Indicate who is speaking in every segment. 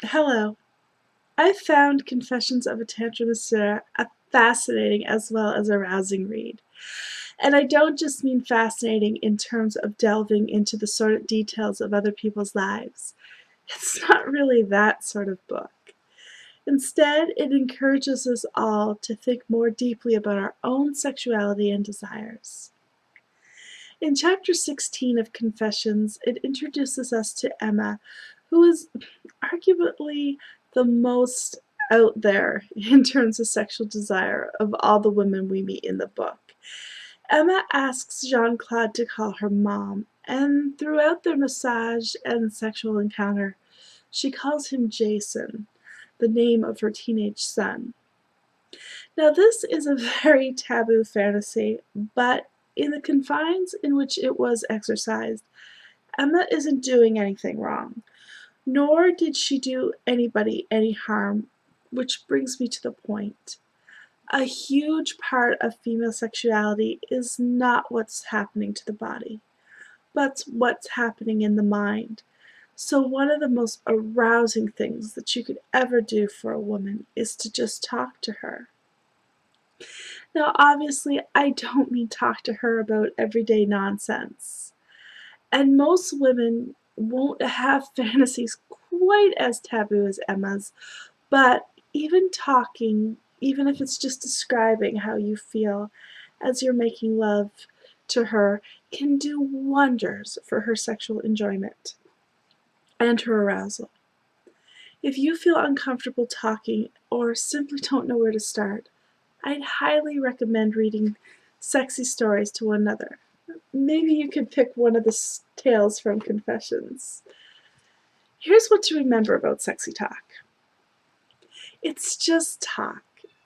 Speaker 1: Hello. I found Confessions of a Tantra Master a fascinating as well as arousing read. And I don't just mean fascinating in terms of delving into the sordid details of other people's lives. It's not really that sort of book. Instead, it encourages us all to think more deeply about our own sexuality and desires. In chapter 16 of Confessions, it introduces us to Emma, who is arguably the most out there in terms of sexual desire of all the women we meet in the book. Emma asks Jean-Claude to call her mom, and throughout their massage and sexual encounter, she calls him Jason, the name of her teenage son. Now, this is a very taboo fantasy, but in the confines in which it was exercised, Emma isn't doing anything wrong, nor did she do anybody any harm, which brings me to the point. A huge part of female sexuality is not what's happening to the body, but what's happening in the mind. So one of the most arousing things that you could ever do for a woman is to just talk to her. Now, obviously, I don't mean talk to her about everyday nonsense. And most women won't have fantasies quite as taboo as Emma's, but even talking, even if it's just describing how you feel as you're making love to her, can do wonders for her sexual enjoyment and her arousal. If you feel uncomfortable talking or simply don't know where to start, I'd highly recommend reading sexy stories to one another. Maybe you could pick one of the tales from Confessions. Here's what to remember about sexy talk. It's just talk.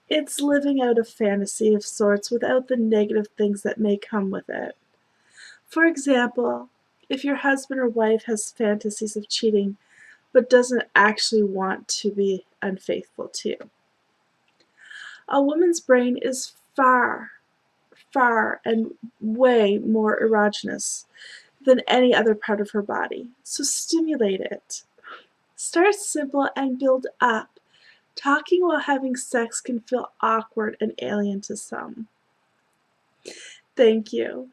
Speaker 1: It's living out a fantasy of sorts without the negative things that may come with it. For example, if your husband or wife has fantasies of cheating but doesn't actually want to be unfaithful to you. A woman's brain is far, far and way more erogenous than any other part of her body, so stimulate it. Start simple and build up. Talking while having sex can feel awkward and alien to some. Thank you.